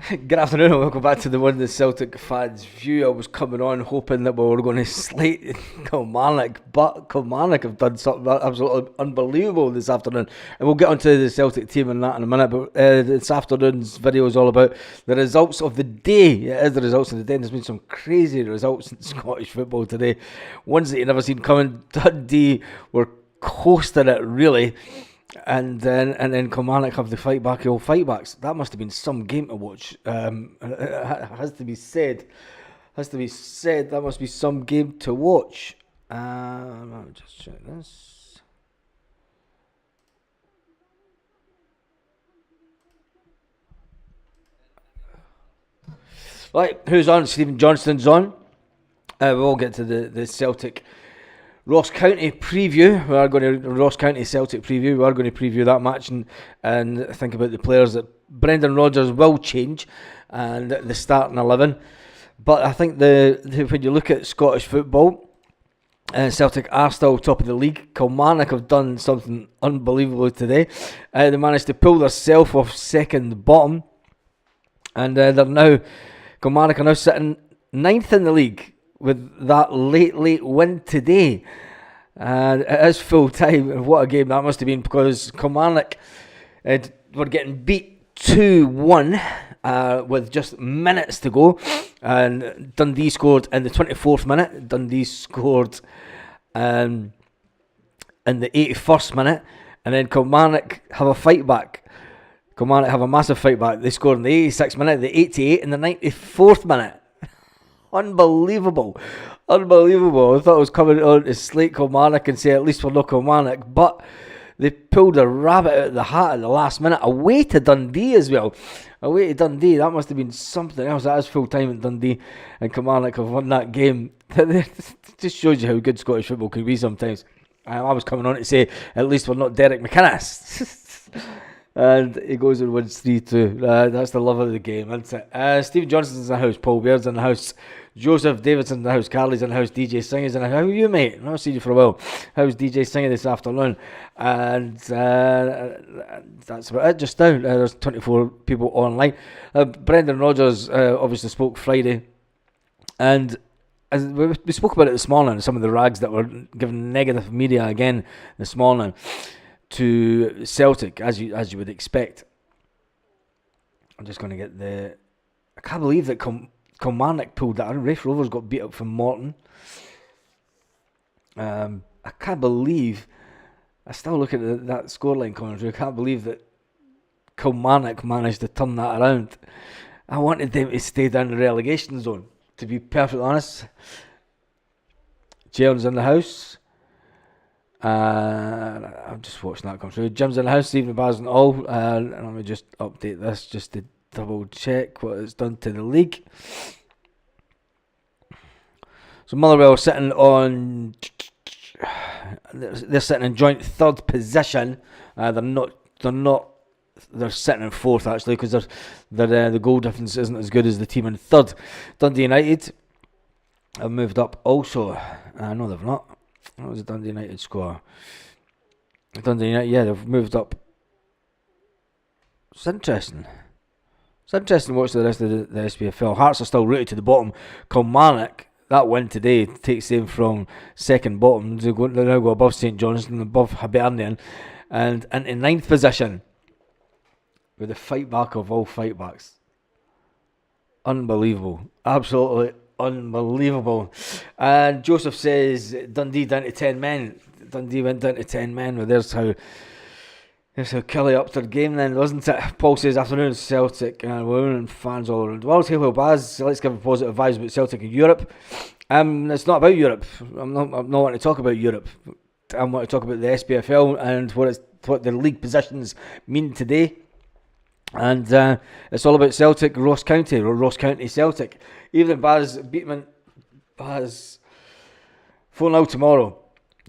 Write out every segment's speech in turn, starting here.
Good afternoon and welcome back to the One the Celtic Fans View. I was coming on hoping that we were going to slate Kilmarnock, but Kilmarnock have done something absolutely unbelievable this afternoon. And we'll get onto the Celtic team and that in a minute, but this afternoon's video is all about the results of the day. It is the results of the day, and there's been some crazy results in Scottish football today. Ones that you've never seen coming. Dundee were coasting it, really. And then Kilmarnock have the fight back, the old fight backs. That must have been some game to watch. It has to be said. That must be some game to watch. Let me just check this. Right, who's on? Stephen Johnston's on. We'll get to the Celtic Ross County preview. We are going to Ross County Celtic preview. We are going to preview that match and think about the players that Brendan Rodgers will change and the starting 11. But I think when you look at Scottish football, Celtic are still top of the league. Kilmarnock have done something unbelievable today. They managed to pull themselves off second bottom, and Kilmarnock are now sitting 9th in the league with that late win today. And it is full time, and what a game that must have been, because Kilmarnock were getting beat 2-1 with just minutes to go, and Dundee scored in the 24th minute. Dundee scored in the 81st minute, and then Kilmarnock have a fight back. Kilmarnock have a massive fight back. They scored in the 86th minute, the 88th, and the 94th minute. Unbelievable. I thought I was coming on to slate Kilmarnock and say at least we're not Kilmarnock, but they pulled a rabbit out of the hat at the last minute, away to Dundee as well. Away to Dundee, that must have been something else. That is full time at Dundee, and Kilmarnock have won that game. It just shows you how good Scottish football can be sometimes. I was coming on to say at least we're not Derek McInnes. And he goes and wins 3-2. That's the love of the game, isn't it? Stephen Johnston's in the house, Paul Baird's in the house, Joseph Davidson's in the house, Carly's in the house, DJ Singer's in the house. How are you, mate? I've not seen you for a while. How's DJ Singer this afternoon? And that's about it just now. There's 24 people online. Brendan Rodgers obviously spoke Friday, and as we spoke about it this morning, some of the rags that were given negative media again this morning to Celtic, as you would expect. I'm just going to get I can't believe that Kilmarnock pulled that. Rafe Rovers got beat up from Morton. I can't believe. I still look at that scoreline commentary. I can't believe that Kilmarnock managed to turn that around. I wanted them to stay down the relegation zone, to be perfectly honest. Jaron's in the house. I'm just watching that come through. Jim's in the house, Stephen Baz and all. And let me just update this just to double check what it's done to the league. So Motherwell sitting on. They're sitting in joint third position. They're sitting in fourth actually, because the goal difference isn't as good as the team in third. Dundee United have moved up also. No, they've not. What was the Dundee United score? Dundee United, yeah, they've moved up. It's interesting. It's interesting to watch the rest of the SPFL. Hearts are still rooted to the bottom. Kilmarnock, that win today takes them from second bottom. They now go above St Johnstone, above Hibernian, and in 9th position with the fight back of all fight backs. Unbelievable. Absolutely unbelievable. And Joseph says Dundee down to 10 men. Dundee went down to 10 men. Well, there's how Kelly upped their game then, wasn't it? Paul says afternoon Celtic and women fans all around the world. Hey, well, Baz, let's give a positive vibes about Celtic in Europe. It's not about Europe. I'm not wanting to talk about Europe. I want to talk about the SPFL and what the league positions mean today. And it's all about Celtic, Ross County, or Ross County Celtic. Evening, Baz Beatman. Baz 4-0 tomorrow.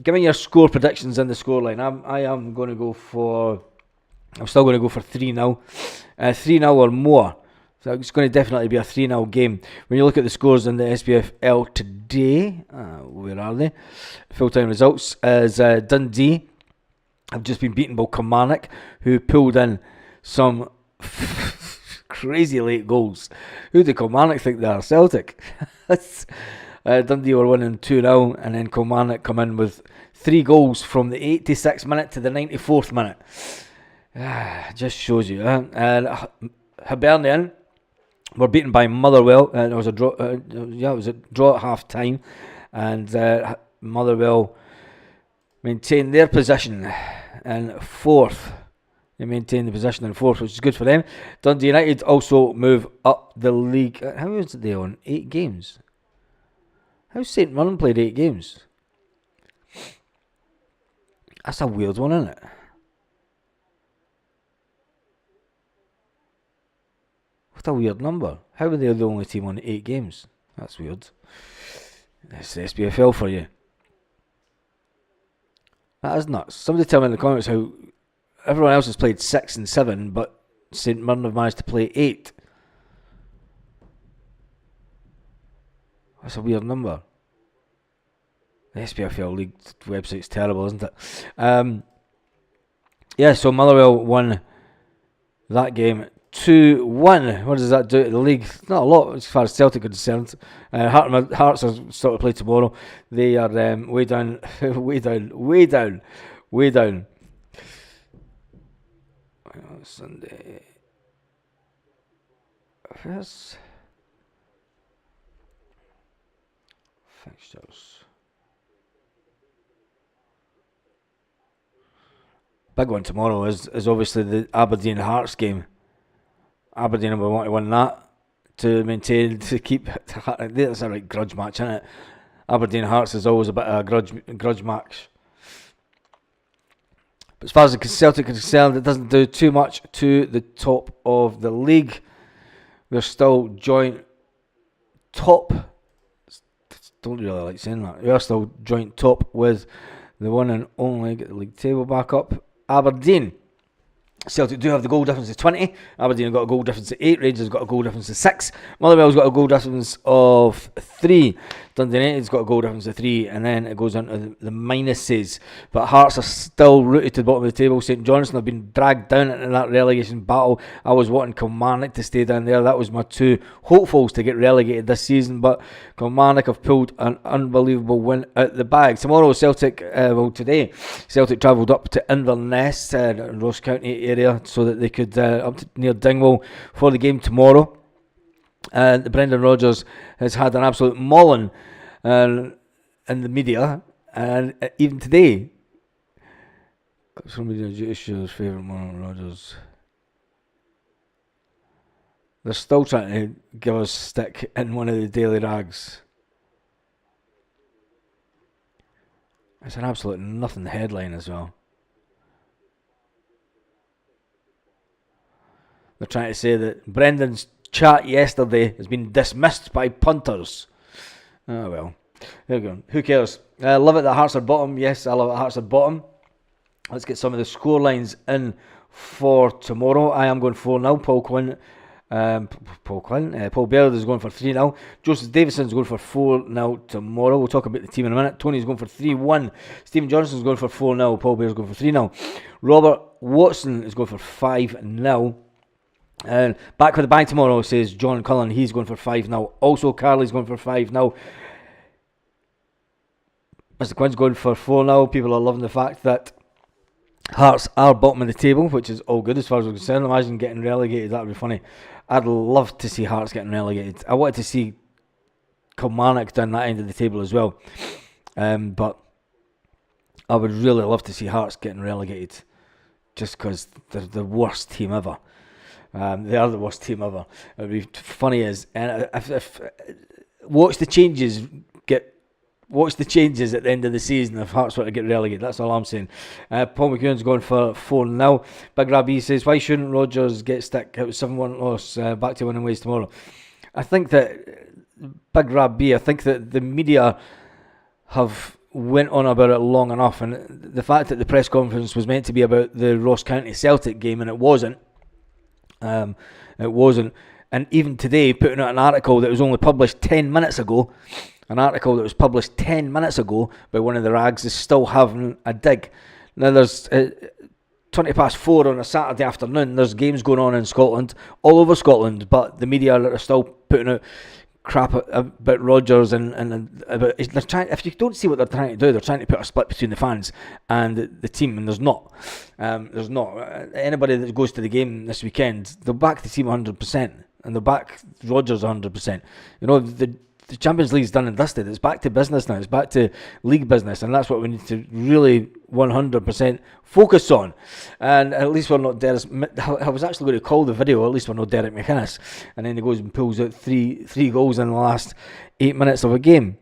Give me your score predictions in the scoreline. I'm going to go for. I'm still going to go for 3-0. 3-0 or more. So it's going to definitely be a 3-0 game. When you look at the scores in the SPFL today, where are they? Full-time results is Dundee have just been beaten by Kilmarnock, who pulled in some crazy late goals. Who did Kilmarnock think they are? Celtic. Dundee were winning 2-0, and then Kilmarnock come in with 3 goals from the 86th minute to the 94th minute. Just shows you. And Hibernian were beaten by Motherwell, and it was a draw. It was a draw at half time, and Motherwell maintained their position in fourth. They maintained the position in fourth, which is good for them. Dundee United also move up the league. How is it they on 8 games? How's St Mirren played 8 games? That's a weird one, isn't it? What a weird number. How are they the only team on 8 games? That's weird. That's the SPFL for you. That is nuts. Somebody tell me in the comments how everyone else has played 6 and 7, but St Mirren have managed to play 8. That's a weird number. The SPFL League website's terrible, isn't it? So Motherwell won that game 2-1. What does that do to the league? Not a lot as far as Celtic are concerned. Hearts are still to play tomorrow. They are way down, way down. Sunday. First fixtures. Big one tomorrow is obviously the Aberdeen Hearts game. Aberdeen will want to win that to maintain, to keep. That's a right grudge match, isn't it? Aberdeen Hearts is always a bit of a grudge match. But as far as the Celtic are concerned, it doesn't do too much to the top of the league. We're still joint top. Don't really like saying that. We're still joint top with the one and only, get the league table back up, Aberdeen. Celtic do have the goal difference of 20. Aberdeen have got a goal difference of 8. Rangers have got a goal difference of 6. Motherwell's got a goal difference of 3. Dundee United's got a goal difference of 3. And then it goes on to the minuses. But Hearts are still rooted to the bottom of the table. St Johnstone have been dragged down into that relegation battle. I was wanting Kilmarnock to stay down there. That was my 2 hopefuls to get relegated this season. But Kilmarnock have pulled an unbelievable win out the bag. Tomorrow, today, Celtic travelled up to Inverness, Ross County area, so that they could up to near Dingwall for the game tomorrow. And Brendan Rodgers has had an absolute mauling in the media, and even today, somebody shows favourite Brendan Rodgers. They're still trying to give us stick in one of the daily rags. It's an absolute nothing headline as well. They're trying to say that Brendan's chat yesterday has been dismissed by punters. Oh well, there we go. Who cares? I love it that Hearts are bottom. Yes, I love it Hearts are bottom. Let's get some of the score lines in for tomorrow. I am going 4-0. Paul Baird is going for 3-0. Joseph Davison's going for 4-0 tomorrow. We'll talk about the team in a minute. Tony's going for 3-1. Stephen Johnson's going for 4-0. Paul Baird's going for 3-0. Robert Watson is going for 5-0. And back with the bang tomorrow, says John Cullen. He's going for 5-0. Also, Carly's going for 5-0. Mr. Quinn's going for 4-0. People are loving the fact that Hearts are bottom of the table, which is all good as far as we're concerned. Imagine getting relegated. That would be funny. I'd love to see Hearts getting relegated. I wanted to see Kilmarnock down that end of the table as well. But I would really love to see Hearts getting relegated, just because they're the worst team ever. They are the worst team ever. It would be funny if watch the changes at the end of the season if Hearts were to get relegated. That's all I'm saying. Paul McEwen's going for 4-0. Big Rabbi says, why shouldn't Rodgers get stick? It was 7-1 loss, back to winning ways tomorrow. I think that Big Rabbi, I think that the media have went on about it long enough, and the fact that the press conference was meant to be about the Ross County Celtic game and it wasn't. And even today, putting out an article that was only published 10 minutes ago, by one of the rags, is still having a dig. Now there's 4:20 on a Saturday afternoon. There's games going on in Scotland, all over Scotland, but the media are still putting out crap about Rodgers and about. They're trying. If you don't see what they're trying to do, they're trying to put a split between the fans and the team, and there's not. There's not. Anybody that goes to the game this weekend, they'll back the team 100%, and they'll back Rodgers 100%. The Champions League's done and dusted. It's back to business now. It's back to league business, and that's what we need to really 100% focus on. And at least we're not Derek. I was actually going to call the video. At least we're not Derek McInnes, and then he goes and pulls out three goals in the last 8 minutes of a game.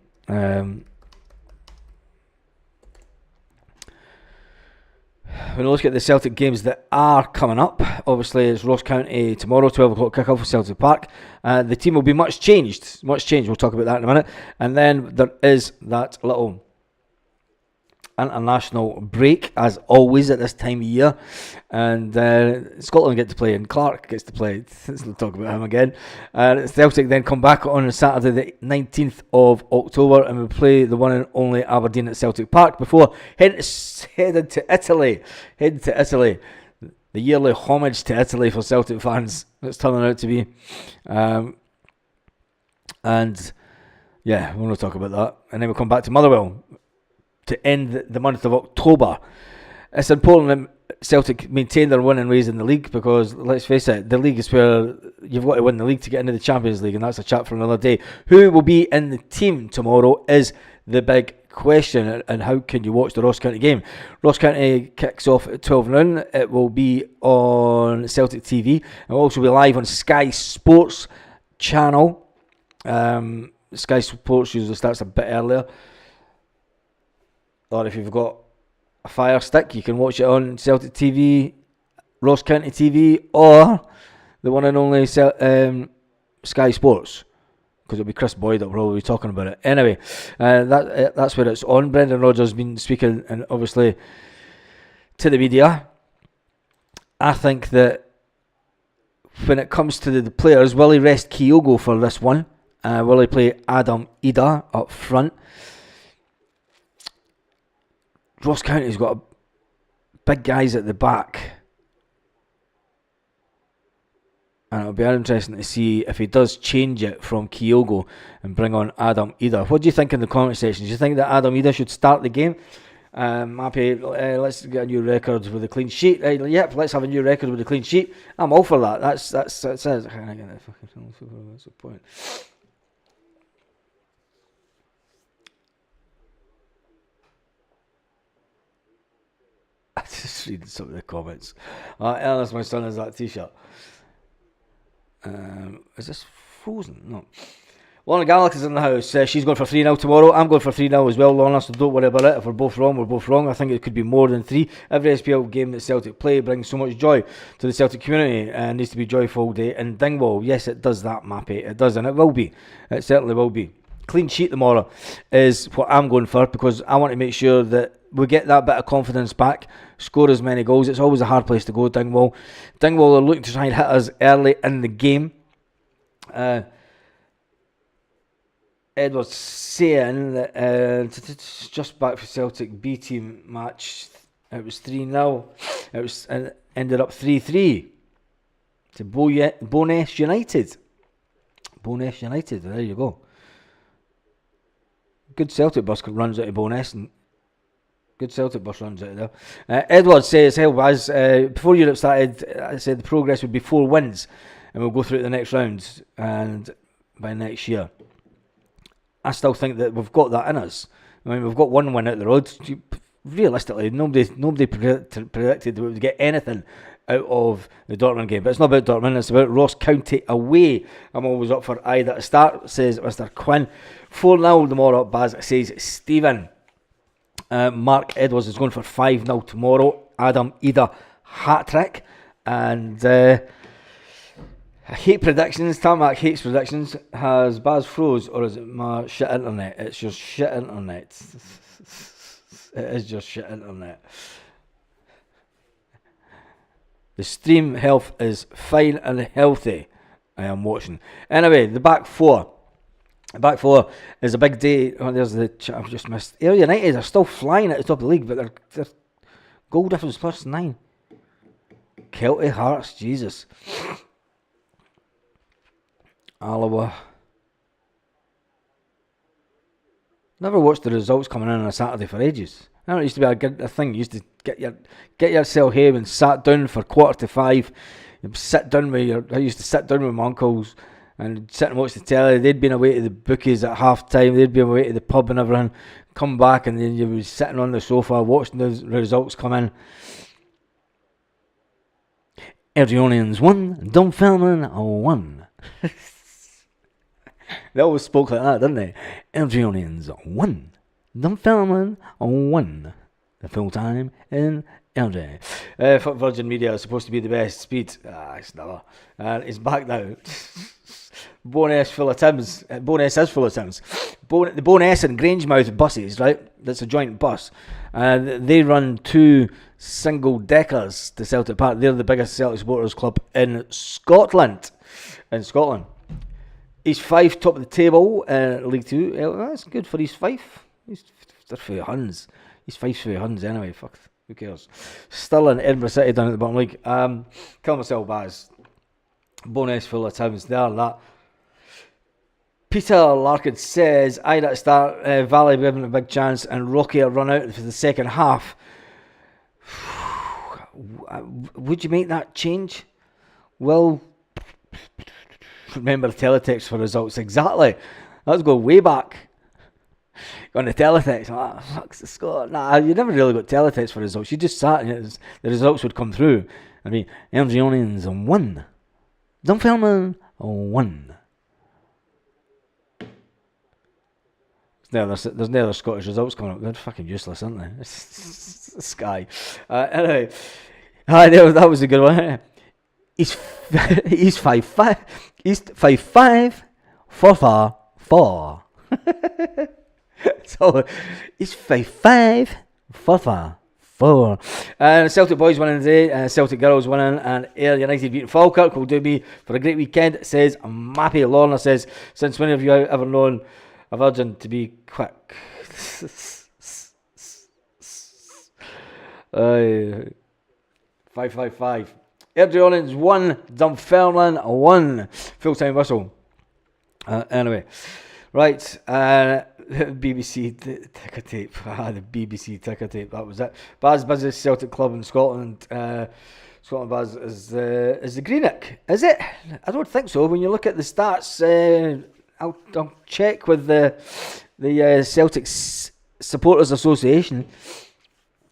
When we look at the Celtic games that are coming up, obviously it's Ross County tomorrow, 12 o'clock kick-off for Celtic Park. The team will be much changed. We'll talk about that in a minute. And then there is that little international break, as always at this time of year. And Scotland get to play, and Clark gets to play. Let's not talk about him again. Celtic then come back on Saturday the 19th of October, and we play the one and only Aberdeen at Celtic Park before heading to Italy. The yearly homage to Italy for Celtic fans. It's turning out to be. And yeah, we'll not talk about that. And then we'll come back to Motherwell to end the month of October. It's important that Celtic maintain their winning ways in the league, because let's face it, the league is where you've got to win the league to get into the Champions League, and that's a chat for another day. Who will be in the team tomorrow is the big question, and how can you watch the Ross County game? Ross County kicks off at 12 noon. It will be on Celtic TV. It will also be live on Sky Sports channel. Sky Sports usually starts a bit earlier. Or if you've got a Fire Stick, you can watch it on Celtic TV, Ross County TV, or the one and only Sky Sports, because it'll be Chris Boyd that will probably be talking about it. Anyway, that's where it's on. Brendan Rodgers has been speaking, and obviously to the media. I think that when it comes to the players, will he rest Kyogo for this one? Will he play Adam Ida up front? Ross County's got big guys at the back, and it'll be interesting to see if he does change it from Kyogo and bring on Adam Ida. What do you think in the comment section? Do you think that Adam Ida should start the game? Happy, let's get a new record with a clean sheet. Yep, let's have a new record with a clean sheet. I'm all for that. That's the point. Just reading some of the comments. Ernest, my son, has that t-shirt. Is this frozen? No. Lorna Garlick is in the house. She's going for 3-0 tomorrow. I'm going for 3-0 as well, Lorna, so don't worry about it. If we're both wrong, we're both wrong. I think it could be more than 3. Every SPL game that Celtic play brings so much joy to the Celtic community, and needs to be joyful day in Dingwall. Yes, it does that, Mappy. It does, and it will be. It certainly will be. Clean sheet tomorrow is what I'm going for, because I want to make sure that we get that bit of confidence back, score as many goals. It's always a hard place to go, Dingwall. Dingwall are looking to try and hit us early in the game. Edward's saying that just back for Celtic B team match, it was 3-0. It was ended up 3-3 to Bo'ness United. Bo'ness United, there you go. Good Celtic bus runs out of Bo'ness, and good Celtic bus runs out of there. Edward says, "Hell, Baz, before Europe started, I said the progress would be 4 wins, and we'll go through to the next round, and by next year." I still think that we've got that in us. I mean, we've got 1 win out the road. Realistically, nobody predicted that we would get anything out of the Dortmund game. But it's not about Dortmund, it's about Ross County away. I'm always up for either to start, says Mr. Quinn. 4-0 tomorrow, Baz, says Stephen. Mark Edwards is going for 5-0 tomorrow. Adam Ida hat-trick. And I hate predictions. Tarmac hates predictions. Has Baz froze, or is it my shit internet? It's just shit internet. It is just shit internet. The stream health is fine and healthy. I am watching. Anyway, the back four. The back four is a big day. Oh, there's the I've just missed. United are still flying at the top of the league, but their goal difference +9. Celtic Hearts, Jesus. Alloa. Never watched the results coming in on a Saturday for ages. I know it used to be a thing. You used to get yourself home and sat down for 4:45. I used to sit down with my uncles and sit and watch the telly. They'd been away to the bookies at half time. They'd been away to the pub and everything. Come back and then you were sitting on the sofa watching the results come in. Airdrieonians 1, Dunfermline 1. They always spoke like that, didn't they? Airdrieonians 1, Dunfermline 1. The full time in Airdrie. Virgin Media is supposed to be the best speed. It's never. It's back now. Bowness full of Tims. Bowness is full of Tims. The Bowness and Grangemouth buses, right? That's a joint bus. They run 2 single deckers to Celtic Park. They're the biggest Celtic supporters club in Scotland. East Fife top of the table, League 2. That's good for East Fife. They're for Huns. East Fife's for Huns anyway. Fuck, who cares? Stirling, Edinburgh City down at the bottom league. Kill myself, Baz. Bowness full of Tims. There, that. Peter Larkin says, I'd at start, Valley given a big chance, and Rocky will run out for the second half. Would you make that change? Well, remember teletext for results. Exactly. Let's go way back. On the teletext, fuck's the score. Nah, you never really got teletext for results. You just sat and the results would come through. I mean, Airdrieonians 1, Dunfermline 1. There's no other Scottish results coming up. They're fucking useless, aren't they? Sky. Anyway, that was a good one. East 5-5. East 5-5. 4-4. So it's 5-5, 4-4. And Celtic boys winning today, Celtic girls winning, and Ayr United beating Falkirk. Will do me for a great weekend, says Mappy. Lorna says, since when have you ever known a virgin to be quick? 5-5-5. Airdrieonians 1, Dunfermline 1. Full-time whistle. Anyway. Right, BBC ticker tape. The BBC ticker tape. That was it. Baz busiest Celtic club in Scotland. Scotland Baz is the Greenock. Is it? I don't think so. When you look at the stats, I'll check with the Celtic Supporters Association.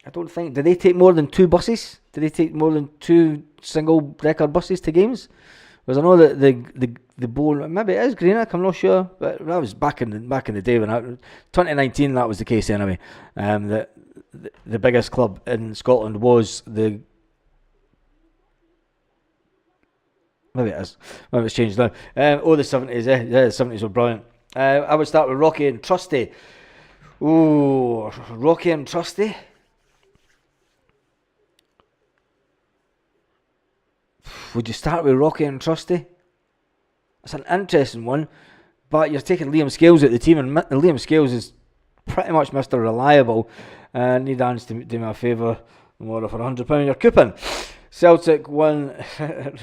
I don't think. Do they take more than 2 buses? Do they take more than 2 single record buses to games? Because I know that the bone, maybe it is Greenock, I'm not sure, but that was back in the day when 2019 that was the case anyway. The biggest club in Scotland was the. Maybe it is. Maybe it's changed now. The 70s, the 70s were brilliant. I would start with Rocky and Trusty. Ooh, Rocky and Trusty. Would you start with Rocky and Trusty? It's an interesting one, but you're taking Liam Scales out of the team, and Liam Scales is pretty much Mr. Reliable. Need Ans to do me a favour tomorrow for £100 your coupon. Celtic won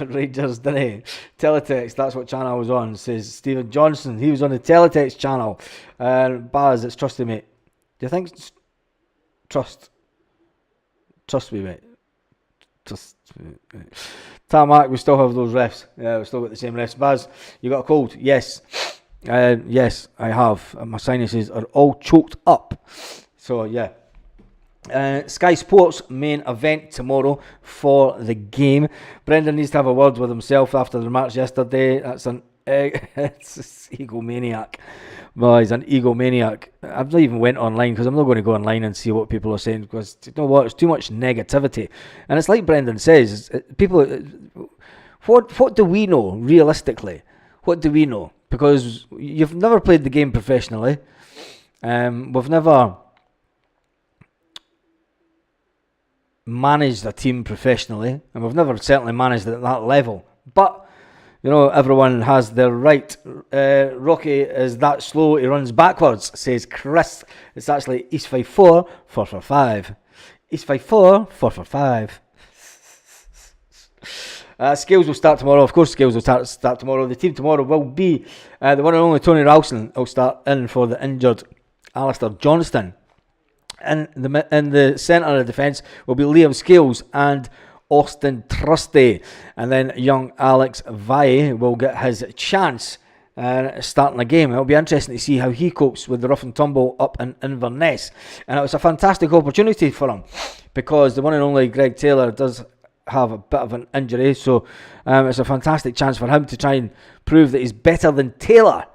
Rangers, didn't he? Teletext, that's what channel I was on, says Stephen Johnson. He was on the Teletext channel. Baz, it's Trusty, mate. Do you think it's Trust me, mate. Trust me, mate. Tarmac, we still have those refs. Yeah, we still got the same refs. Baz, you got a cold? Yes. Yes, I have. My sinuses are all choked up. So, yeah. Sky Sports main event tomorrow for the game. Brendan needs to have a word with himself after the match yesterday. That's it's egomaniac. Well, he's an egomaniac. I've not even went online because I'm not going to go online and see what people are saying, because you know what, it's too much negativity. And it's like Brendan says, people. What do we know realistically? What do we know? Because you've never played the game professionally. We've never managed a team professionally, and we've never certainly managed at that level. But you know, everyone has their right. Rocky is that slow, he runs backwards, says Chris. It's actually East 5-4, 4-4-5. East 5-4, 4-4-5. Scales will start tomorrow. Of course, Scales will start tomorrow. The team tomorrow will be the one and only Tony Ralston will start in for the injured Alistair Johnston. In the centre of defence will be Liam Scales and Austin Trusty. And then young Alex Valle will get his chance starting the game. It'll be interesting to see how he copes with the rough and tumble up in Inverness. And it was a fantastic opportunity for him because the one and only Greg Taylor does have a bit of an injury, so it's a fantastic chance for him to try and prove that he's better than Taylor.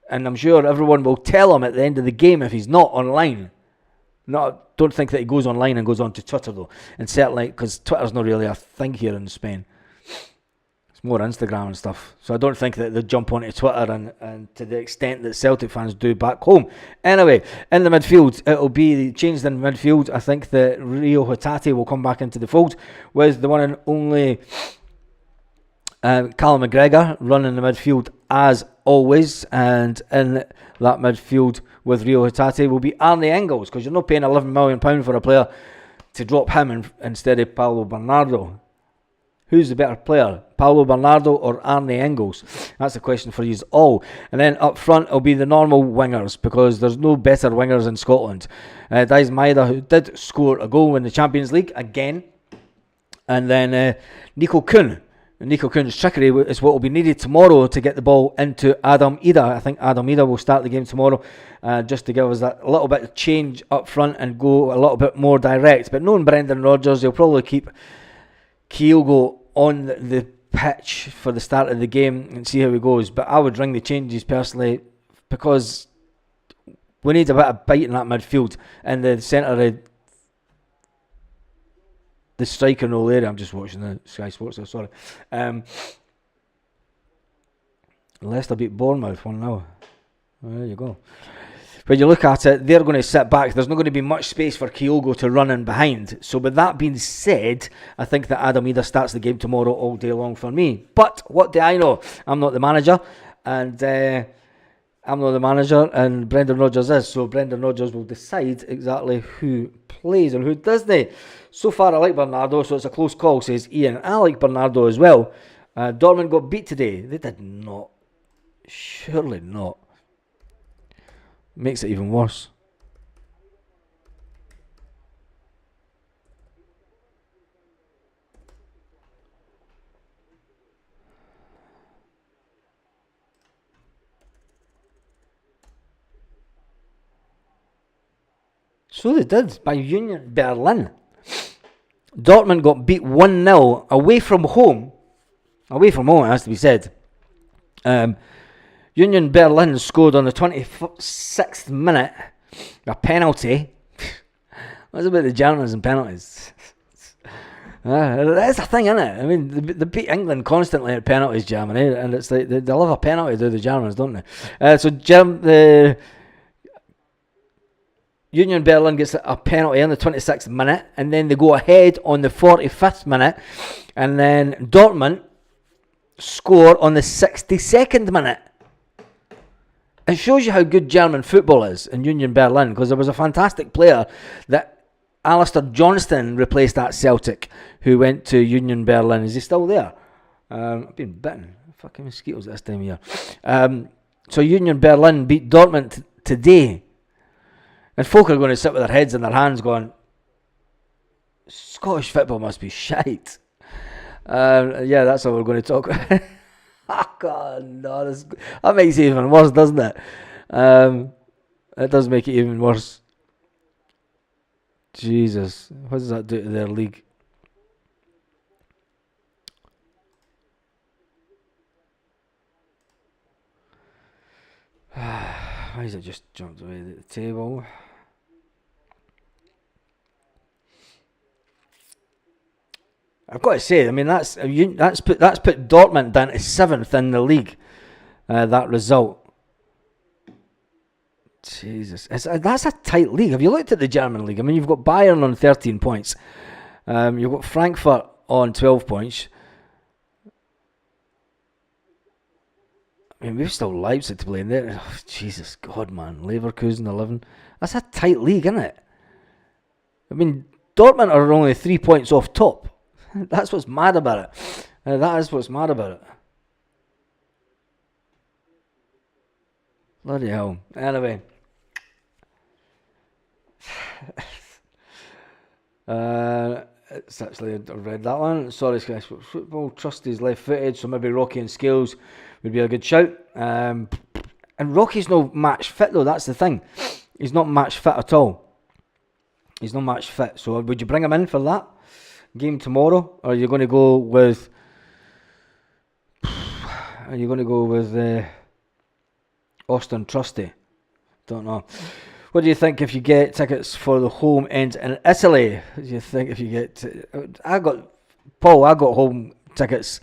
And I'm sure everyone will tell him at the end of the game if he's not online. Don't think that he goes online and goes on to Twitter though, and certainly because Twitter's not really a thing here in Spain. It's more Instagram and stuff, so I don't think that they jump onto Twitter and to the extent that Celtic fans do back home. Anyway, in the midfield, it'll be changed in midfield. I think that Rio Hatate will come back into the fold with the one and only Callum McGregor running the midfield as always, and in that midfield with Rio Hatate will be Arnie Engels, because you're not paying £11 million for a player to drop him instead of Paulo Bernardo. Who's the better player, Paulo Bernardo or Arnie Engels? That's a question for you all. And then up front it'll be the normal wingers, because there's no better wingers in Scotland. Dice Maeda, who did score a goal in the Champions League again, and then Nico Kuhn. Nico Kuhn's trickery is what will be needed tomorrow to get the ball into Adam Ida. I think Adam Ida will start the game tomorrow, just to give us that little bit of change up front and go a little bit more direct. But knowing Brendan Rodgers, he'll probably keep Kyogo on the pitch for the start of the game and see how he goes. But I would ring the changes personally, because we need a bit of bite in that midfield in the centre of the striker role area. I'm just watching the Sky Sports, sorry. Leicester beat Bournemouth 1-0. There you go. When you look at it, they're going to sit back. There's not going to be much space for Kyogo to run in behind. So with that being said, I think that Adam Ida starts the game tomorrow all day long for me. But what do I know? I'm not the manager, and Brendan Rodgers is. So Brendan Rodgers will decide exactly who plays and who doesn't. So far I like Bernardo, so it's a close call, says Ian. I like Bernardo as well. Dortmund got beat today. They did not. Surely not. Makes it even worse. So they did, by Union Berlin. Dortmund got beat 1-0 away from home. Away from home, it has to be said. Union Berlin scored on the 26th minute a penalty. What's about the Germans and penalties? That's a thing, isn't it? I mean, they beat England constantly at penalties, Germany, and it's like they love a penalty, do the Germans, don't they? The Union Berlin gets a penalty in the 26th minute, and then they go ahead on the 45th minute, and then Dortmund score on the 62nd minute. It shows you how good German football is in Union Berlin, because there was a fantastic player that Alistair Johnston replaced at Celtic, who went to Union Berlin. Is he still there? I've been bitten. Fucking mosquitoes this time of year. So Union Berlin beat Dortmund today. And folk are going to sit with their heads in their hands going, Scottish football must be shite. Yeah, that's what we're going to talk about. Oh, God, no, that makes it even worse, doesn't it? It does make it even worse. Jesus, what does that do to their league? Why is it just jumped away at the table? I've got to say, I mean, that's put Dortmund down to 7th in the league. That result. Jesus, that's a tight league. Have you looked at the German league? I mean, you've got Bayern on 13 points. You've got Frankfurt on 12 points. I mean, we've still Leipzig to play in there. Oh, Jesus God, man. Leverkusen 11. That's a tight league, isn't it? I mean, Dortmund are only 3 points off top. That's what's mad about it. That is what's mad about it. Bloody hell. Anyway. It's actually, I read that one. Sorry, Sky Sports Football. Trusty's left footed, so maybe Rocky and Scales would be a good shout. And Rocky's no match fit, though. That's the thing. He's not match fit at all. He's not match fit. So would you bring him in for that game tomorrow? Or are you going to go with... Are you going to go with Austin Trusty? Don't know. What do you think if you get tickets for the home end in Italy? What do you think if you get... I got home tickets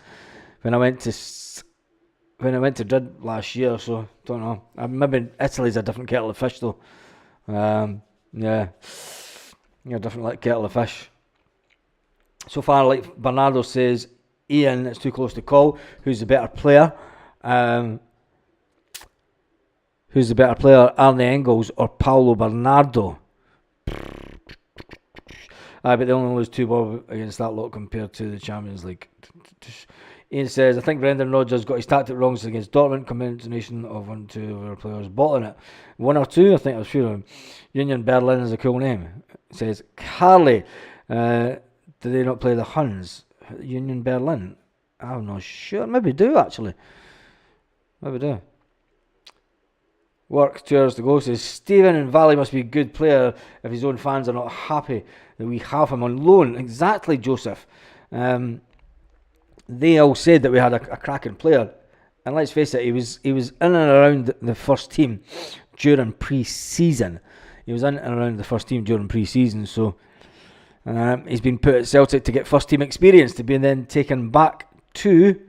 when I went to Drid last year, so don't know. Maybe Italy's a different kettle of fish though. Yeah, different kettle of fish. So far, like Bernardo says, Ian, it's too close to call. Who's the better player? Who's the better player, Arne Engels or Paulo Bernardo? But they only lose 2-0 against that lot compared to the Champions League. Ian says, I think Brendan Rodgers got his tactic wrongs against Dortmund. Combination of 1 2 of our players bottling it. 1 or 2, I think I was sure of him. Union Berlin is a cool name. It says, Carly, do they not play the Huns? Union Berlin? I'm not sure. Maybe do, actually. Maybe do. Work 2 hours to go. Says Stephen and Valley must be a good player if his own fans are not happy that we have him on loan. Exactly, Joseph. They all said that we had a cracking player, and let's face it, he was in and around the first team during pre-season. So he's been put at Celtic to get first team experience, to be then taken back to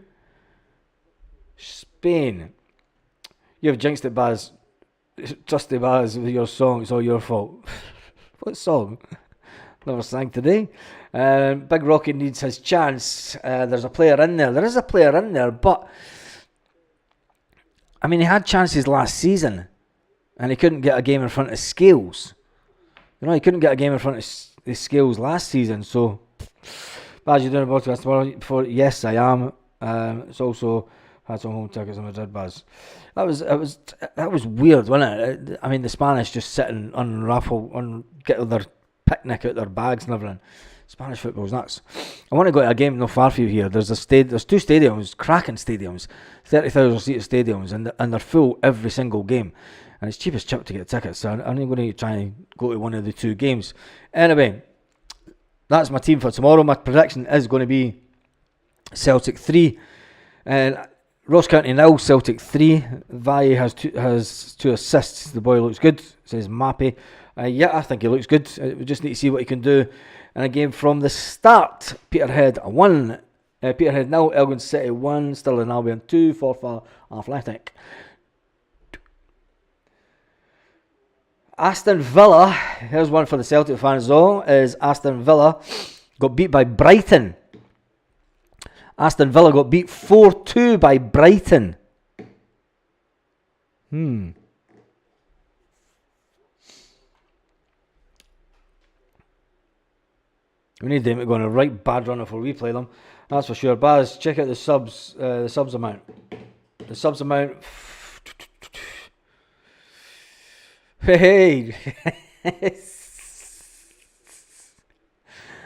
Spain. You have jinxed it, Baz. Trusty Baz, with your song. It's all your fault. What song? Never sang today. Big Rocky needs his chance. There's a player in there. There is a player in there, but I mean, he had chances last season, and he couldn't get a game in front of Scales. He couldn't get a game in front of the Scales last season. So, Baz, you doing a podcast tomorrow? Yes, I am. It's also had some home tickets on Madrid, Baz. That was weird, wasn't it? I mean, the Spanish just sitting get their picnic out their bags and everything. Spanish football's nuts. I want to go to a game not far from you here. There's 2 stadiums, cracking stadiums, 30,000 seat stadiums, and they're full every single game. And it's cheap as chip to get tickets, so I'm going to try and go to one of the 2 games. Anyway, that's my team for tomorrow. My prediction is going to be Celtic 3. And Ross County 0, Celtic 3. Valle has 2 assists. The boy looks good, says Mappy. Yeah, I think he looks good. We just need to see what he can do in a game from the start. Peterhead 1. Peterhead 0, Elgin City 1. Still in Albion 2 for Athletic. Aston Villa, here's one for the Celtic fans though, is Aston Villa got beat by Brighton. Aston Villa got beat 4-2 by Brighton. We need them to go on a right bad run before we play them. That's for sure. Baz, check out the subs amount. The subs amount. Hey!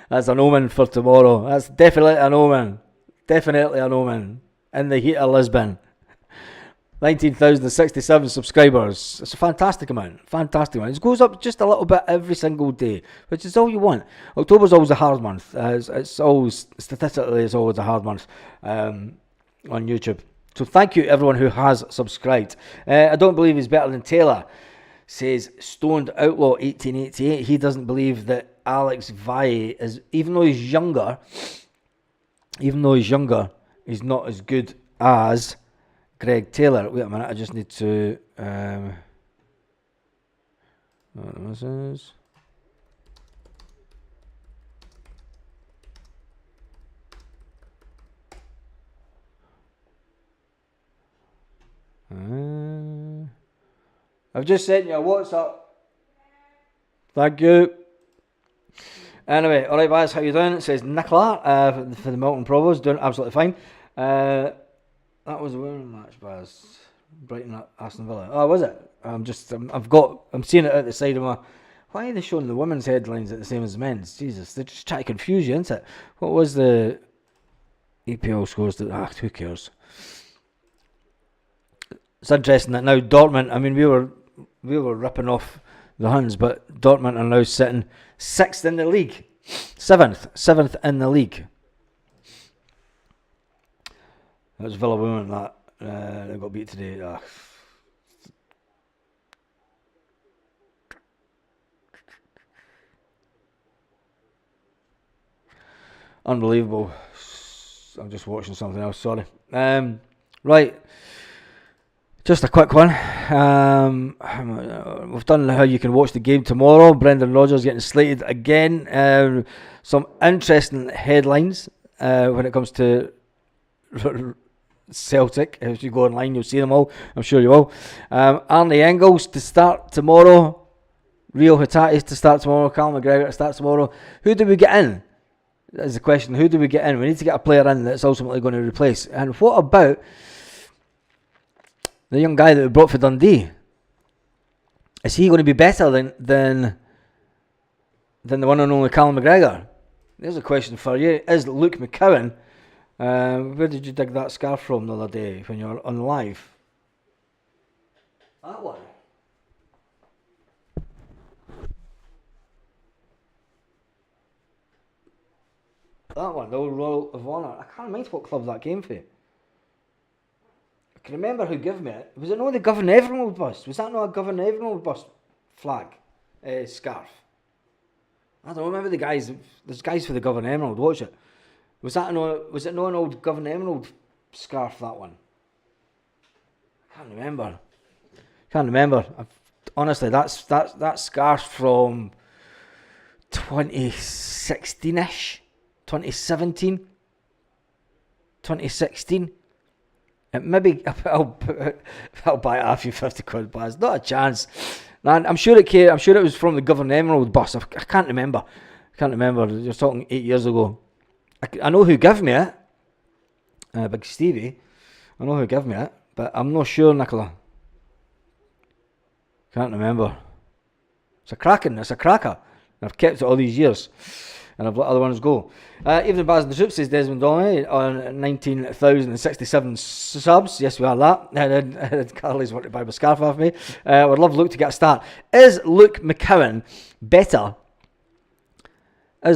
That's an omen for tomorrow. That's definitely an omen. Definitely an omen. In the heat of Lisbon. 19,067 subscribers. It's a fantastic amount. Fantastic amount. It goes up just a little bit every single day, which is all you want. October's always a hard month. It's always, statistically, it's always a hard month on YouTube. So thank you everyone who has subscribed. I don't believe he's better than Taylor, says Stoned Outlaw 1888. He doesn't believe that Alex Valle is, even though he's younger, he's not as good as Greg Taylor. Wait a minute, I just need to what was this? I've just sent you a WhatsApp. Thank you. Anyway, all right, guys, how you doing? It says Nicola for the Milton Provos, doing absolutely fine. That was a women's match, Baz. Brighton at Aston Villa. Oh, was it? I'm seeing it at the side of my. Why are they showing the women's headlines at the same as the men's? Jesus, they're just trying to confuse you, isn't it? What was the EPL scores? Who cares? It's interesting that now Dortmund. I mean, we were ripping off the Huns, but Dortmund are now sitting sixth in the league, seventh in the league. That was Villa women that they got beat today. Unbelievable. I'm just watching something else, sorry. Right. Just a quick one. We've done how you can watch the game tomorrow. Brendan Rodgers getting slated again. Some interesting headlines when it comes to Celtic. If you go online, you'll see them all. I'm sure you will. Arne Engels to start tomorrow. Rio Hitatis to start tomorrow. Callum McGregor to start tomorrow. Who do we get in? That's the question. Who do we get in? We need to get a player in that's ultimately going to replace. And what about the young guy that we brought for Dundee? Is he going to be better than the one and only Callum McGregor? There's a question for you. Is Luke McCowan? Where did you dig that scarf from the other day when you were on live? That one. That one, the old Royal of Honour. I can't remember what club that came for. I can remember who gave me it. Was it not the Governor Evernold bus? Was that not a Governor Evernold bus flag? Scarf? I don't remember the guys. There's guys for the Governor Emerald. Watch it. Was it not an old Governor Emerald scarf, that one? I can't remember. Honestly, that scarf from 2016-ish. 2017, 2016. Maybe I'll buy it off you £50, but it's not a chance. Man, I'm sure it was from the Governor Emerald bus. I can't remember. You're talking 8 years ago. I know who gave me it. Big Stevie. I know who gave me it, but I'm not sure, Nicola. Can't remember. It's a cracker. I've kept it all these years. And I've let other ones go. Evening Baz and the Soup, says Desmond Donnelly, on 19,067 subs. Yes, we are that. Carly's wanted to buy my scarf off me. Would love Luke to get a start. Is Luke McCowan better? Than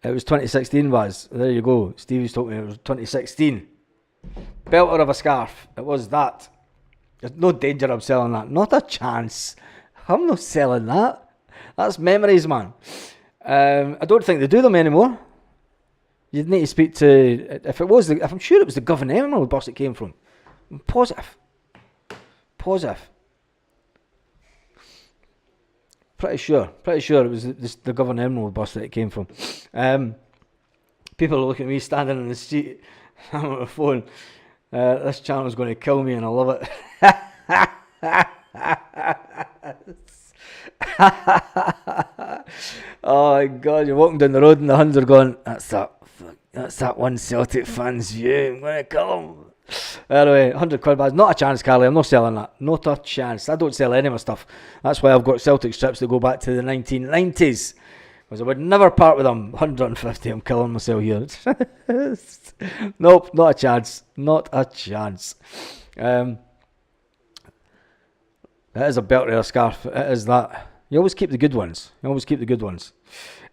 it was 2016, Baz? There you go. Stevie's told me it was 2016. Belter of a scarf. It was that. There's no danger of selling that. Not a chance. I'm not selling that. That's memories, man. I don't think they do them anymore. You'd need to speak to, if I'm sure it was the Governor Emerald bus it came from. I'm positive. Pretty sure it was the Governor Emerald bus that it came from. People are looking at me standing in the street. I'm on the phone. This channel's going to kill me and I love it. Oh my God, you're walking down the road and the Huns are going, that's that one Celtic fan's view, I'm going to kill him. Anyway, £100, but not a chance, Carly. I'm not selling that. Not a chance. I don't sell any of my stuff. That's why I've got Celtic strips that go back to the 1990s. Because I would never part with them. 150, I'm killing myself here. Nope, not a chance. It is a belt or a scarf. It is that. You always keep the good ones.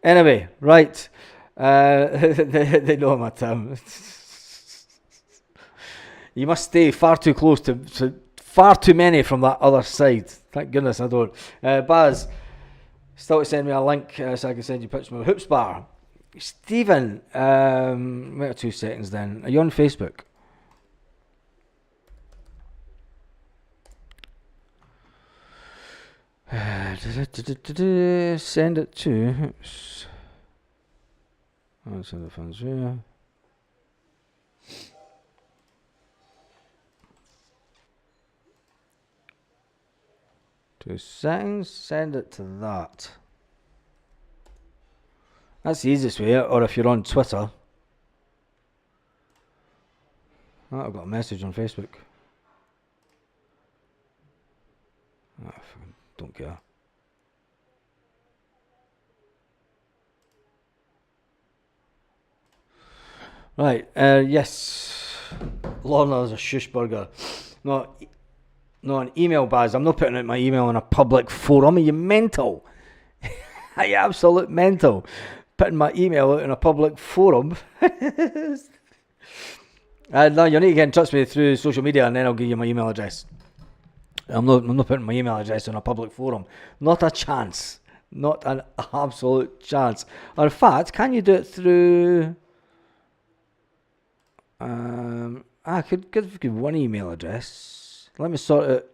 Anyway, right. They know my Tim. You must stay far too close to far too many from that other side. Thank goodness I don't. Baz, still to send me a link so I can send you pictures of my hoops bar. Stephen, wait 2 seconds then. Are you on Facebook? Send it to hoops. I'll send the fans here. 2 seconds, send it to that. That's the easiest way. Or if you're on Twitter. Oh, I've got a message on Facebook. Oh, don't care. Right, yes. Lorna's a shush burger. No, an email, Baz. I'm not putting out my email in a public forum. Are you mental? Are you absolute mental? Putting my email out in a public forum. No, you need to get in touch with me through social media, and then I'll give you my email address. I'm not putting my email address in a public forum. Not a chance. Not an absolute chance. Or in fact, can you do it through... I could give you one email address. Let me sort it.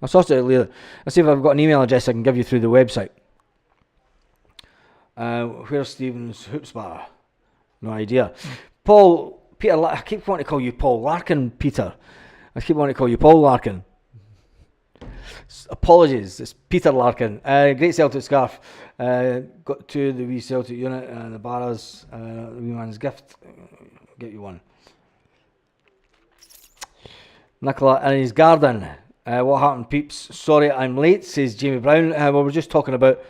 I'll sort it out later. I'll see if I've got an email address I can give you through the website. Where's Stephen's Hoops Bar? No idea. Peter, I keep wanting to call you Paul Larkin, Peter. I keep wanting to call you Paul Larkin. Apologies, it's Peter Larkin. Great Celtic scarf. Got two of the wee Celtic unit and the Barras, the wee man's gift. Get you one. Nicola in his garden. What happened, peeps? Sorry I'm late, says Jamie Brown. We were just talking about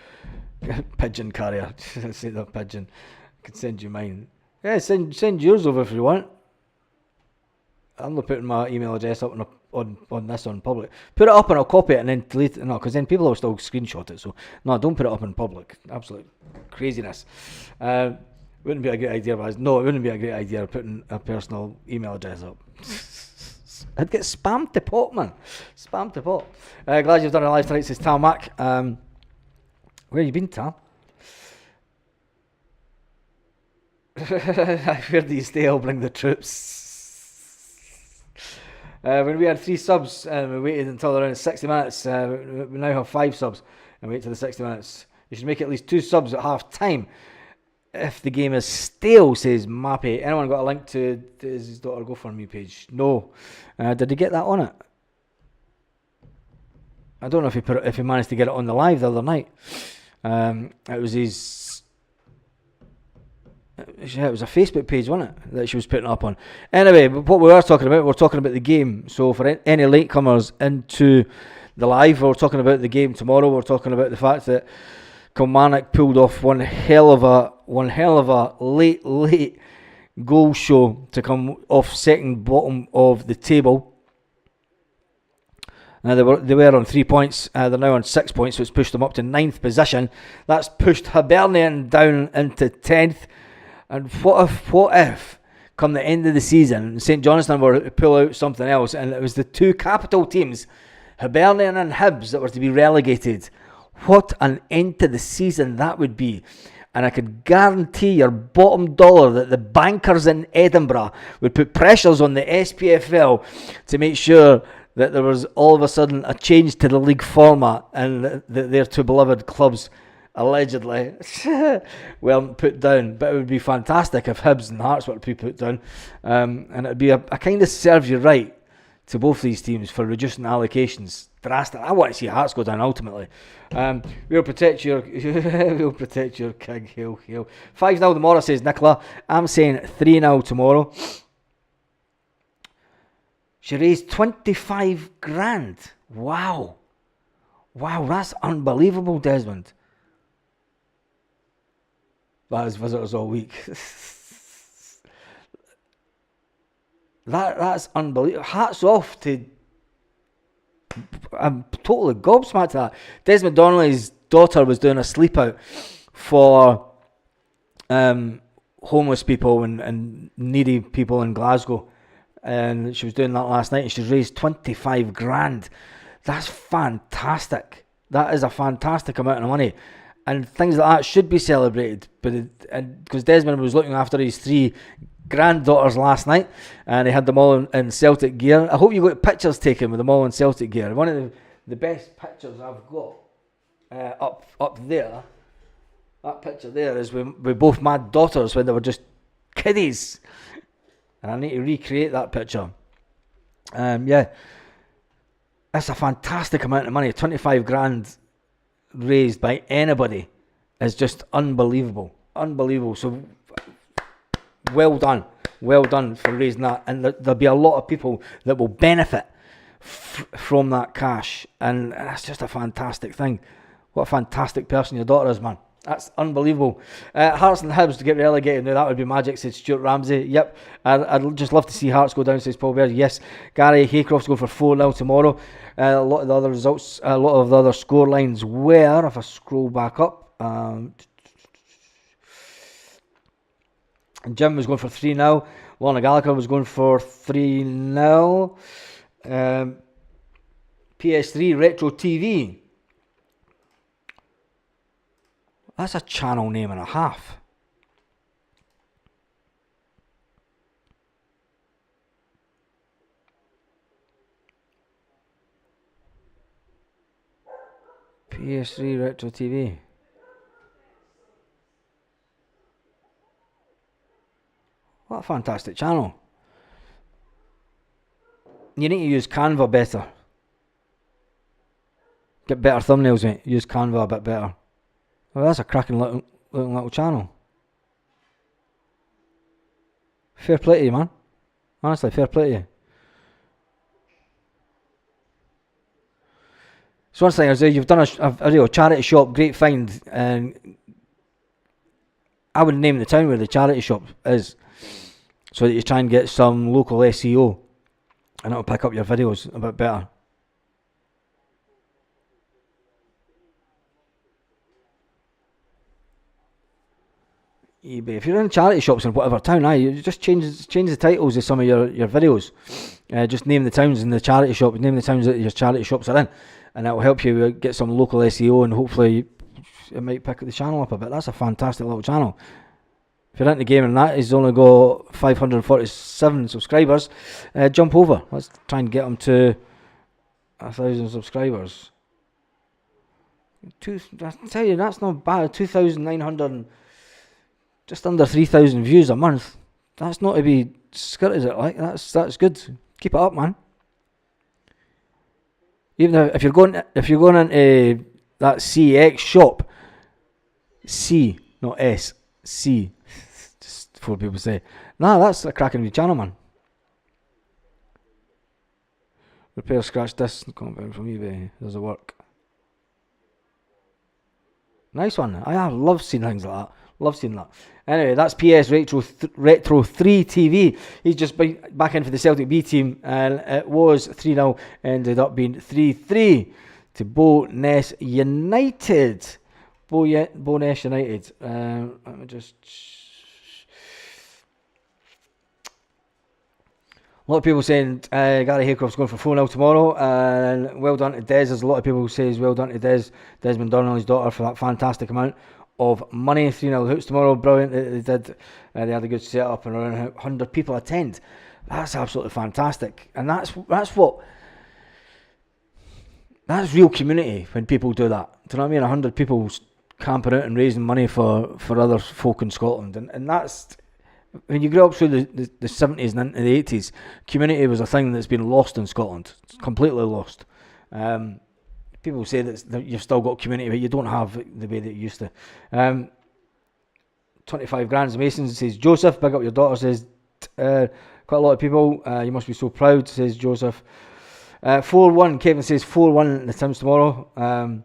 pigeon carrier. Say that pigeon. I can send you mine. Yeah, send yours over if you want. I'm not putting my email address up on this on public. Put it up and I'll copy it and then delete it. No, because then people will still screenshot it. So no, don't put it up in public. Absolute craziness. Wouldn't be a great idea, guys. No, it wouldn't be a great idea putting a personal email address up. I'd get spammed to pot, man. Spammed to pot. Glad you've done a live tonight, says Tal Mac. Where you been, Tal? I heard you stay, I'll bring the troops. When we had 3 subs and we waited until around 60 minutes, we now have 5 subs and wait till the 60 minutes. You should make at least 2 subs at half time if the game is stale, says Mappy. Anyone got a link to his daughter GoFundMe page? No. Did he get that on it? I don't know if he managed to get it on the live the other night. It was his... Yeah, it was a Facebook page, wasn't it, that she was putting up on. Anyway, what we are talking about, we're talking about the game. So for any latecomers into the live, we're talking about the game tomorrow. We're talking about the fact that Kilmarnock pulled off one hell of a late goal show to come off second bottom of the table. They were on 3 points. They're now on 6 points, so it's pushed them up to 9th position. That's pushed Hibernian down into 10th. And what if, come the end of the season, St Johnstone were to pull out something else, and it was the 2 capital teams, Hibernian and Hibs, that were to be relegated? What an end to the season that would be. And I could guarantee your bottom dollar that the bankers in Edinburgh would put pressures on the SPFL to make sure that there was all of a sudden a change to the league format and their 2 beloved clubs allegedly weren't put down. But it would be fantastic if Hibs and Hearts were to be put down, and it would be a kind of serve you right to both these teams for reducing allocations drastic. I want to see Hearts go down ultimately. We'll protect your king. Hail. 5-0 tomorrow, says Nicola. I'm saying 3-0 tomorrow. She raised 25 grand. Wow, that's unbelievable, Desmond. That is visitors all week. That's unbelievable. Hats off to... I'm totally gobsmacked at that. Desmond Donnelly's daughter was doing a sleep out for homeless people and needy people in Glasgow. And she was doing that last night and she's raised 25 grand. That's fantastic. That is a fantastic amount of money. And things like that should be celebrated. But because Desmond was looking after his 3 granddaughters last night and he had them all in Celtic gear. I hope you got pictures taken with them all in Celtic gear. One of the best pictures I've got up there, that picture there is with both my daughters when they were just kiddies. And I need to recreate that picture. Yeah, that's a fantastic amount of money. 25 grand raised by anybody is just unbelievable. Unbelievable. So well done. Well done for raising that. And there'll be a lot of people that will benefit from that cash. And that's just a fantastic thing. What a fantastic person your daughter is, man. That's unbelievable. Hearts and Hibs to get relegated. Now that would be magic, said Stuart Ramsey. Yep, I'd just love to see Hearts go down, says Paul Bear. Yes, Gary Haycroft's going for 4-0 tomorrow. A lot of the other results, a lot of the other score lines were, if I scroll back up, Jim was going for 3-0. Lorna Gallagher was going for 3-0. PS3 Retro TV. That's a channel name and a half. PS3 Retro TV. What a fantastic channel. You need to use Canva better. Get better thumbnails, mate. Use Canva a bit better. Well, that's a cracking little channel. Fair play to you, man. Honestly, fair play to you. So one thing is, you've done a real charity shop, great find, and I would name the town where the charity shop is, so that you try and get some local SEO, and it'll pick up your videos a bit better. eBay. If you're in charity shops in whatever town, you just change the titles of some of your videos. Just name the towns in the charity shop, name the towns that your charity shops are in, and that will help you get some local SEO, and hopefully it might pick the channel up a bit. That's a fantastic little channel. If you're into gaming, that he's only got 547 subscribers. Jump over. Let's try and get him to 1,000 subscribers. I tell you, that's not bad. 2,900. Just under 3,000 views a month. That's not to be skirted at, like. That's good. Keep it up, man. Even if you're going into that CX shop, C, not S, C. Just before people say, nah, that's a cracking new channel, man. Repair scratch disc compound from eBay. Does it work? Nice one. I love seeing things like that. Love seeing that. Anyway, that's PS Retro 3 TV. He's just back in for the Celtic B team, and it was 3-0, ended up being 3-3 to Bo'ness United. Bo'ness United. Let me just... A lot of people saying Gary Haycroft's going for 4-0 tomorrow, and well done to Des. There's a lot of people who say well done to Desmond Donnelly's daughter, for that fantastic amount of money. 3-0 Hoops tomorrow, brilliant. They did. They had a good setup, and around 100 people attend. That's absolutely fantastic, and that's real community when people do that. Do you know what I mean? 100 people camping out and raising money for other folk in Scotland, and that's... When you grew up through the 70s and into the 80s, community was a thing that's been lost in Scotland. It's completely lost. People say that you've still got community, but you don't have the way that you used to. 25 grand Masons, says Joseph. Big up your daughter, says quite a lot of people. You must be so proud, says Joseph. 4-1, Kevin says 4-1 the Tims tomorrow.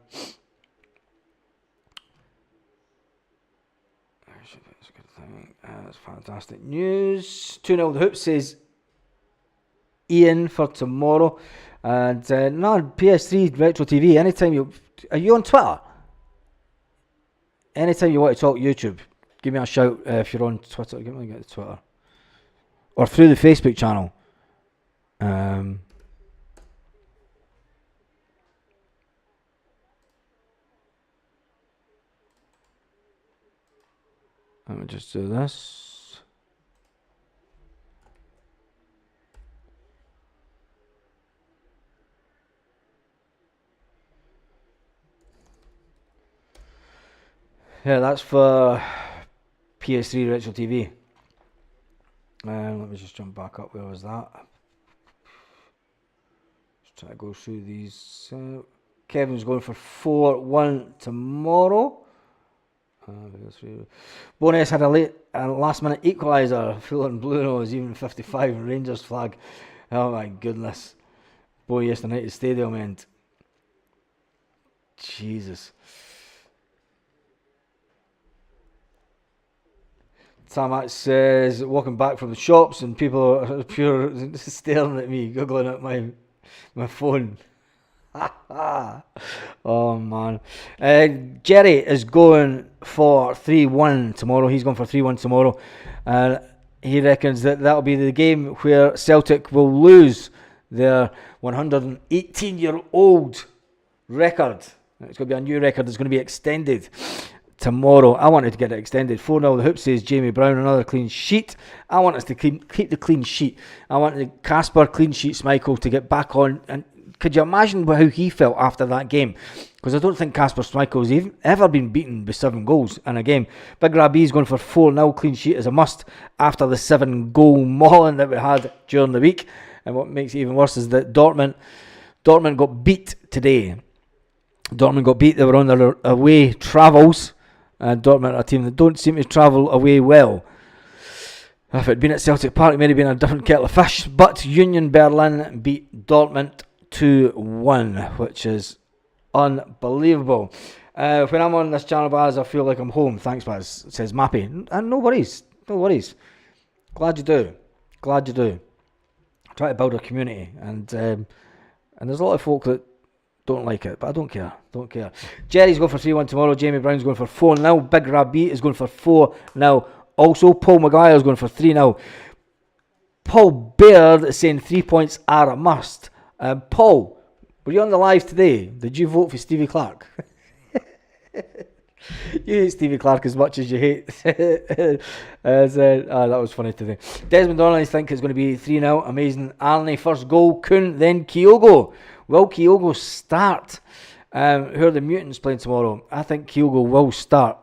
That's fantastic news. 2-0 the Hoops, says Ian, for tomorrow. And PS3 Retro TV. Anytime are you on Twitter? Anytime you want to talk YouTube, give me a shout. If you're on Twitter, give me a Twitter or through the Facebook channel. Let me just do this. Yeah, that's for PS3 Retro TV. Let me just jump back up. Where was that? Just try to go through these. Kevin's going for 4-1 tomorrow. Bonus had a last minute equaliser. Fulham Blue Nose, even 55 Rangers flag. Oh my goodness. Boy, yesterday night at the stadium, and Jesus. Tamak says, walking back from the shops and people are pure staring at me, googling at my phone. Oh man. Jerry is going for 3-1 tomorrow. He's going for 3-1 tomorrow. He reckons that'll be the game where Celtic will lose their 118-year-old record. It's going to be a new record that's going to be extended tomorrow. I wanted to get it extended. 4-0 the Hoop, says Jamie Brown. Another clean sheet. I want us to keep the clean sheet. I want the Casper clean sheets, Michael, to get back on. And could you imagine how he felt after that game? Because I don't think Casper Schmeichel's ever been beaten by 7 goals in a game. Big Rabi's going for 4-0 clean sheet as a must after the 7-goal mauling that we had during the week. And what makes it even worse is that Dortmund got beat today. Dortmund got beat. They were on their away travels. Dortmund are a team that don't seem to travel away well. If it had been at Celtic Park, it may have been a different kettle of fish. But Union Berlin beat Dortmund 2-1, which is unbelievable. When I'm on this channel, Baz, I feel like I'm home. Thanks, Baz, says Mappy. And no worries. Glad you do. I try to build a community, and there's a lot of folk that don't like it, but I don't care. Jerry's going for 3-1 tomorrow. Jamie Brown's going for 4-0. Big Rabi is going for 4-0. Also, Paul Maguire is going for 3-0. Paul Baird is saying 3 points are a must. Paul, were you on the live today? Did you vote for Stevie Clark? You hate Stevie Clark as much as you hate. That was funny today. Desmond Donnelly think it's going to be 3-0. Amazing. Arnie first goal. Kuhn, then Kyogo. Will Kyogo start? Who are the Mutants playing tomorrow? I think Kyogo will start.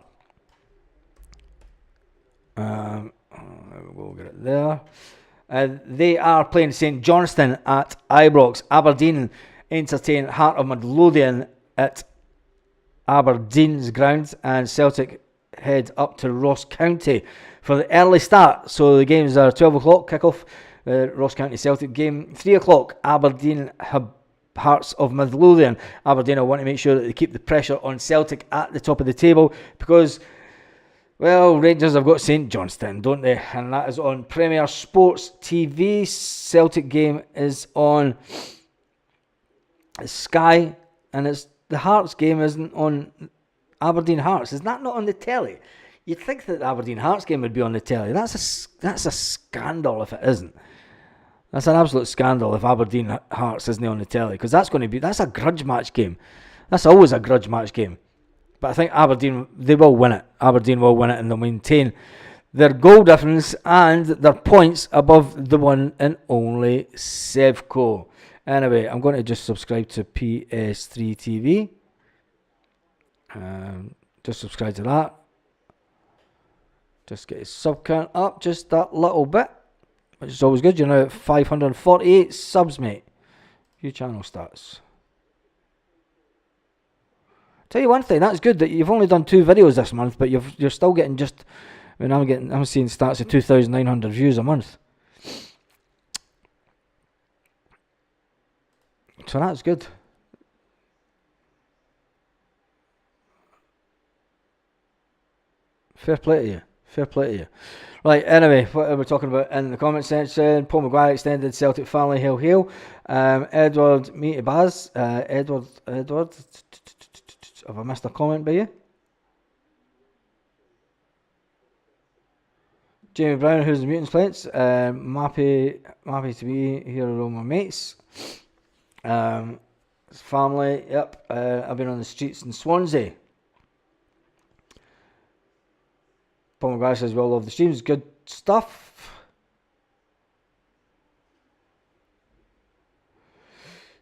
We'll get it there. They are playing St Johnstone at Ibrox. Aberdeen entertain Heart of Midlothian at Aberdeen's grounds, and Celtic head up to Ross County for the early start. So the games are 12 o'clock kick-off, Ross County Celtic game. 3 o'clock Aberdeen Hearts of Midlothian. Aberdeen, I want to make sure that they keep the pressure on Celtic at the top of the table, because, well, Rangers have got St Johnstone, don't they? And that is on Premier Sports TV. Celtic game is on Sky, and the Hearts game isn't on Aberdeen Hearts. Is that not on the telly? You'd think that the Aberdeen Hearts game would be on the telly. That's a scandal if it isn't. That's an absolute scandal if Aberdeen Hearts isn't on the telly, because that's a grudge match game. That's always a grudge match game. But I think Aberdeen, they will win it. Aberdeen will win it, and they'll maintain their goal difference and their points above the one and only Sevco. Anyway, I'm going to just subscribe to PS3 TV. Just subscribe to that. Just get his sub count up just that little bit, which is always good. You're now at 548 subs, mate. View channel stats. Tell you one thing, that's good that you've only done 2 videos this month, but you're still getting just. I mean, I'm seeing stats of 2,900 views a month. So that's good. Fair play to you. Right, anyway, what are we talking about in the comment section? Paul Maguire extended Celtic family, hail hail. Edward, meet Baz. Edward, have I missed a comment by you? Jamie Brown, who's the Mutants Plates? Happy to be here with all my mates. Family, yep. I've been on the streets in Swansea. Paul McGuire says, well, love the streams, good stuff.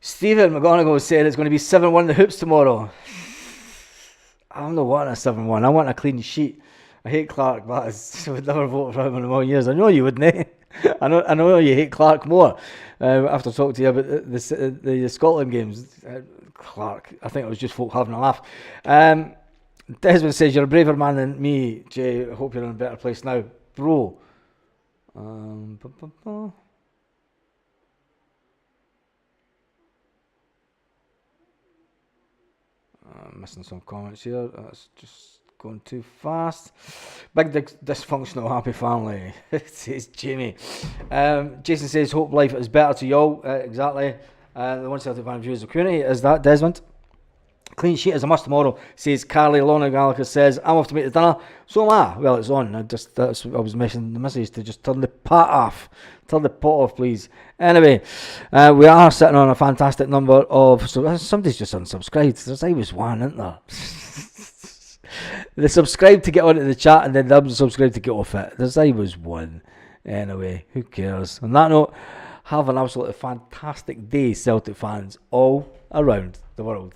Stephen McGonigal said it's going to be 7-1 the Hoops tomorrow. I'm not wanting a 7-1, I want a clean sheet. I hate Clark, but I would never vote for him in a million years. I know you wouldn't, eh? I know you hate Clark more. After talking to you about the Scotland games, Clark, I think it was just folk having a laugh. Desmond says, you're a braver man than me, Jay. I hope you're in a better place now. Bro. I'm missing some comments here. That's just going too fast. Big dysfunctional happy family, says Jamie. Jason says, hope life is better to y'all. Exactly. The one Celtic fan views the community. Is that Desmond? Clean sheet is a must tomorrow, says Carly. Lorna Gallagher says, I'm off to make the dinner. So am I. Well, it's on. I was messaging the message to just turn the pot off. Turn the pot off, please. Anyway, we are sitting on a fantastic number of... So somebody's just unsubscribed. There's always one, isn't there? They subscribe to get onto the chat and then they unsubscribe to get off it. There's always one. Anyway, who cares? On that note, have an absolutely fantastic day, Celtic fans, all around the world.